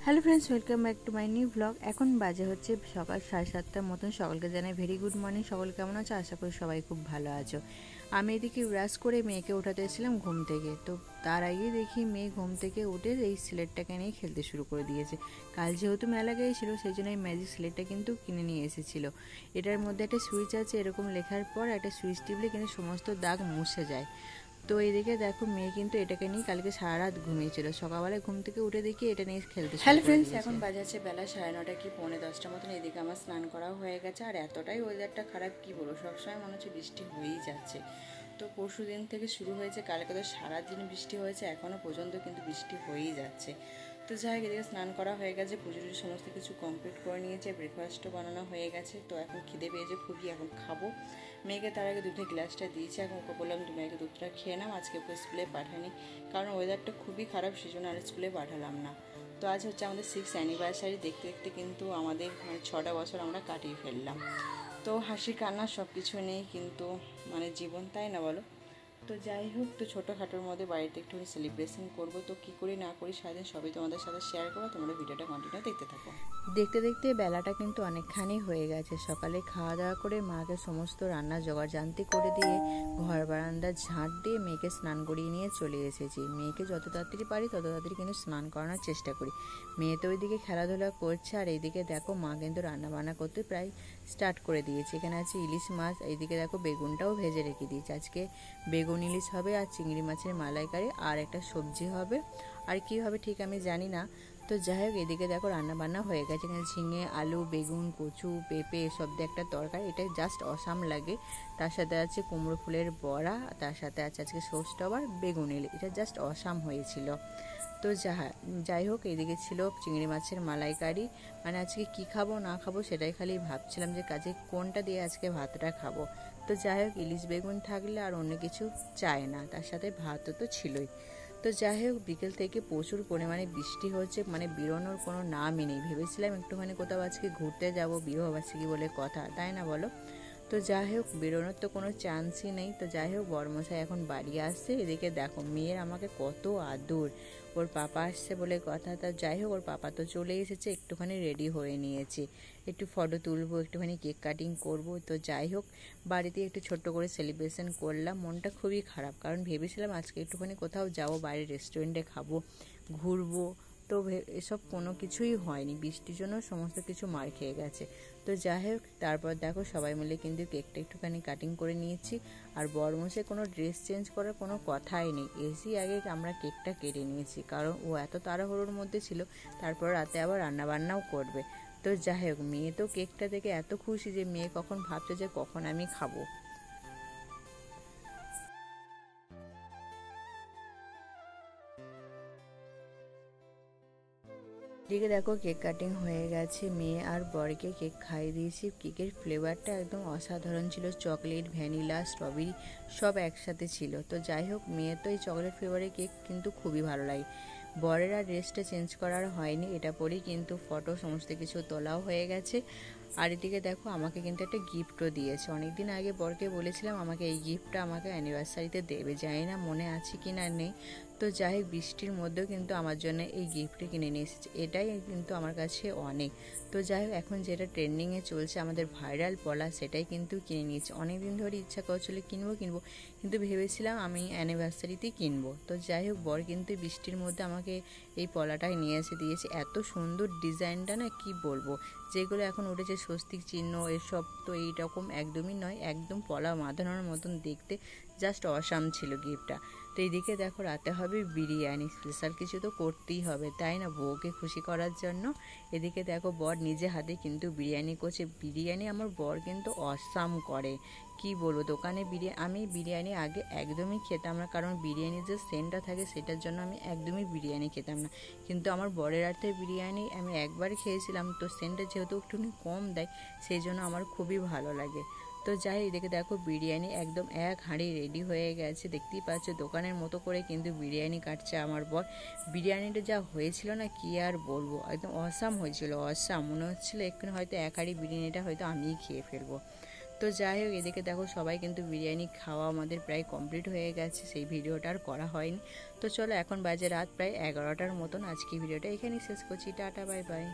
Hello friends, welcome back to my new blog. এখন বাজে হচ্ছে সকাল 7:30টার মতন। সকলকে জানাই ভেরি গুড মর্নিং। সকল কেমন আছো? আশা করি সবাই খুব ভালো আছো। আমি এদিকে ব্রাশ করে মেয়েকে উঠাতে এসেছিলাম ঘুম থেকে। তো তার আগে দেখি মেয়ে ঘুম থেকে উঠে এই স্লেটটাকে নিয়ে খেলতে শুরু করে দিয়েছে। কাল যেহেতু মেলা গিয়েছিল সেই জন্য এই ম্যাজিক স্লেটটা কিন্তু কিনে নিয়ে এসেছিল। এটার মধ্যে একটা সুইচ আছে, এরকম লেখার পর একটা সুইচ টিপলে কিন্তু সমস্ত দাগ মুছে যায়। তো এইদিকে দেখো মেয়ে কিন্তু এটাকে নিয়ে কালকে সারা রাত ঘুমিয়েছিল। সকালবেলায় ঘুম থেকে উঠে দেখি এটা নিয়ে খেলতে শুরু করে দিয়েছে। হ্যালো ফ্রেন্ডস, এখন বাজাচ্ছে বেলা 9:30 কি 9:45 মতন। এদিকে আমার স্নান করাও হয়ে গেছে। আর এতটাই ওয়েদারটা খারাপ, কি বলবো, সবসময় মনে হচ্ছে বৃষ্টি হয়েই যাচ্ছে। তো পরশু দিন থেকে শুরু হয়েছে, কালকে তো সারাদিন বৃষ্টি হয়েছে, এখনও পর্যন্ত কিন্তু বৃষ্টি হয়েই যাচ্ছে। তো যাই হোক, এদিকে স্নান করা হয়ে গেছে, পুজো সমস্ত কিছু কমপ্লিট করে নিয়েছে, ব্রেকফাস্টও বানানো হয়ে গেছে। তো এখন খিদে পেয়েছে খুবই, এখন খাবো। মেয়েকে তার আগে দুধের গ্লাসটা দিয়েছি, এখন ওকে বললাম তুমি আগে দুধটা খেয়ে নাও, আজকে ওকে স্কুলে পাঠানি, কারণ ওয়েদারটা খুবই খারাপ, সেজন্য আর স্কুলে পাঠালাম না। তো আজ হচ্ছে আমাদের 6th অ্যানিভার্সারি, দেখতে দেখতে কিন্তু আমাদের 6টা বছর আমরা কাটিয়ে ফেললাম। তো হাসি কান্না সব কিছু নেই, কিন্তু জীবন, তাই না বলো? তো যাই হোক, তো ছোটোখাটোর মধ্যে বাড়িতে একটু সেলিব্রেশন করবো। তো কী করি না করি সারাদিন সবই তোমাদের সাথে শেয়ার করবো, তোমরা ভিডিওটা কন্টিনিউ দেখতে থাকো। দেখতে দেখতে বেলাটা কিন্তু অনেকখানি হয়ে গেছে। সকালে খাওয়া দাওয়া করে মাকে সমস্ত রান্না জোগাড় জান্তি করে দিয়ে ঘর বারান্দা ঝাঁট দিয়ে মেয়েকে স্নান করিয়ে নিয়ে চলে এসেছি। মেয়েকে যত তাড়াতাড়ি পারি তত তাড়াতাড়ি কিন্তু স্নান করানোর চেষ্টা করি। মেয়ে তো ওইদিকে খেলাধুলা করছে, আর এইদিকে দেখো মা কিন্তু রান্না বান্না করতে প্রায় স্টার্ট করে দিয়েছে। এখানে আছে ইলিশ মাছ, এইদিকে দেখো বেগুনটাও ভেজে রেখে দিয়েছে। আজকে বেগুন ইলিশ হবে, আর চিংড়ি মাছের মালাইকারি, আর একটা সবজি হবে, আর কি হবে ঠিক আমি জানি না। তো যাই হোক, এদিকে দেখো রান্না বান্না হয়ে গেছে। এখানে ঝিঙে, আলু, বেগুন, কচু, পেঁপে সব দিয়ে একটা তরকারি, এটা জাস্ট অসাম লাগে। তার সাথে আছে কুমড়ো ফুলের বড়া, তার সাথে আছে আজকে সর্ষে আর বেগুন ইলিশ, এটা জাস্ট অসাম হয়েছিল। তো যাই হোক, এদিকে ছিল চিংড়ি মাছের মালাইকারি। আজকে কি খাবো না খাবো সেটাই খালি ভাবছিলাম, যে কাজে কোনটা দিয়ে আজকে ভাতটা খাবো। তো যাই হোক, ইলিশ বেগুন থাকলে আর অন্য কিছু চাই না, তার সাথে ভাতও তো ছিলই। তো যাই হোক, বিকেল থেকে প্রচুর পরিমাণে বৃষ্টি হচ্ছে, বেরোনোর কোনো নামই নেই। ভেবেছিলাম একটুখানি কোথাও আজকে ঘুরতে যাব, বিবাহবার্ষিকী বলে কথা, তাই না বলো? তো যাই হোক, বেরোনোর তো কোনো চান্সই নেই। তো যাই হোক, বড়মশাই এখন বাড়ি আসছে। এদিকে দেখো মেয়ের আমাকে কত আদর, ওর পাপা আসছে বলে কথা। তা যাই হোক, ওর পাপা তো চলে এসেছে, একটুখানি রেডি হয়ে নিয়েছে, একটু ফটো তুলবো, একটুখানি কেক কাটিং করব। তো যাই হোক, বাড়িতে একটু ছোট্ট করে সেলিব্রেশন করলাম। মনটা খুবই খারাপ, কারণ ভেবেছিলাম আজকে একটুখানি কোথাও যাবো, বাইরে রেস্টুরেন্টে খাবো, ঘুরবো। তো এসব কোনো কিছুই হয়নি, বৃষ্টির জন্য সমস্ত কিছু মার খেয়ে গেছে। তো যাই হোক, তারপর দেখো সবাই মিলে কিন্তু কেকটা একটুখানি কাটিং করে নিয়েছি। আর বড়মশাই কোনো ড্রেস চেঞ্জ করার কোনো কথাই নেই, এসি আগে আমরা কেকটা কেটে নিয়েছি, কারণ ও এত তাড়াহুড়োর মধ্যে ছিল, তারপর রাতে আবার রান্নাবান্নাও করবে। তো যাই হোক, মেয়ে তো কেকটা দেখে এত খুশি যে মেয়ে কখন ভাবছে যে কখন আমি খাবো। এদিকে দেখো কেক কাটিং হয়ে গেছে, মেয়ে আর বরকে কেক খাইয়ে দিয়েছি। কেকের ফ্লেভারটা একদম অসাধারণ ছিল, চকলেট, ভ্যানিলা, স্ট্রবেরি সব একসাথে ছিল। তো যাই হোক, মেয়ে তো এই চকলেট ফ্লেভারের কেক কিন্তু খুবই ভালো লাগে। বরের আর ড্রেসটা চেঞ্জ করার হয়নি, এটা পরেই কিন্তু ফটো সমস্ত কিছু তোলাও হয়ে গেছে। আর এদিকে দেখো আমাকে কিন্তু একটা গিফটও দিয়েছে। অনেকদিন আগে বরকে বলেছিলাম আমাকে এই গিফটটা আমাকে অ্যানিভার্সারিতে দেবে, জানি না মনে আছে কি না নেই। তো যাই হোক, বৃষ্টির মধ্যেও কিন্তু আমার জন্য এই গিফটটি কিনে নিয়ে এসেছে, এটাই কিন্তু আমার কাছে অনেক। তো যাই হোক, এখন যেটা ট্রেন্ডিংয়ে চলছে, আমাদের ভাইরাল পলা, সেটাই কিন্তু কিনে নিয়েছি। অনেকদিন ধরে ইচ্ছা করছিল কিনবো, কিন্তু ভেবেছিলাম আমি অ্যানিভার্সারিতেই কিনবো। তো যাই হোক, বর কিন্তু বৃষ্টির মধ্যে আমাকে এই পলাটাই নিয়ে এসে দিয়েছে। এত সুন্দর ডিজাইনটা না, কি বলবো, যেগুলো এখন উঠেছে স্বস্তিক চিহ্ন এসব, তো এইরকম একদমই নয়, একদম পলা বাঁধানোর মতন দেখতে, জাস্ট অসাম ছিল গিফটটা। তো এইদিকে দেখো রাতে হবে বিরিয়ানি, স্পেশাল কিছু তো করতেই হবে, তাই না, বউকে খুশি করার জন্য। এদিকে দেখো বর নিজে হাতে কিন্তু বিরিয়ানি করছে। বিরিয়ানি আমার বর কিন্তু অসাম করে, কি বলবো, দোকানে আমি বিরিয়ানি আগে একদমই খেতাম না, কারণ বিরিয়ানির যে সেন্টটা থাকে সেটার জন্য আমি একদমই বিরিয়ানি খেতাম না। কিন্তু আমার বরের হাতে বিরিয়ানি আমি একবার খেয়েছিলাম, তো সেন্টটা যেহেতু একটুখানি কম দেয়, সেই জন্য আমার খুবই ভালো লাগে। তো যাই এদিকে দেখো বিরিয়ানি একদম এক হাঁড়ি রেডি হয়ে গেছে, দেখতেই পাচ্ছ দোকানের মতো করে কিন্তু বিরিয়ানি কাটছে আমার বর। বিরিয়ানিটা যা হয়েছিল না, কি আর বলবো, একদম অসাম হয়েছিল, অসাম, মনে হচ্ছিলো এক্ষুনি হয়তো এক হাঁড়ি বিরিয়ানিটা হয়তো আমিই খেয়ে ফেলবো। তো যাই হোক, এদিকে দেখো সবাই কিন্তু বিরিয়ানি খাওয়া আমাদের প্রায় কমপ্লিট হয়ে গেছে, সেই ভিডিওটা আর করা হয়নি। তো চলো, এখন বাজে রাত প্রায় 11টার মতন। আজকে ভিডিওটা এখানেই শেষ করছি। Tata, bye bye.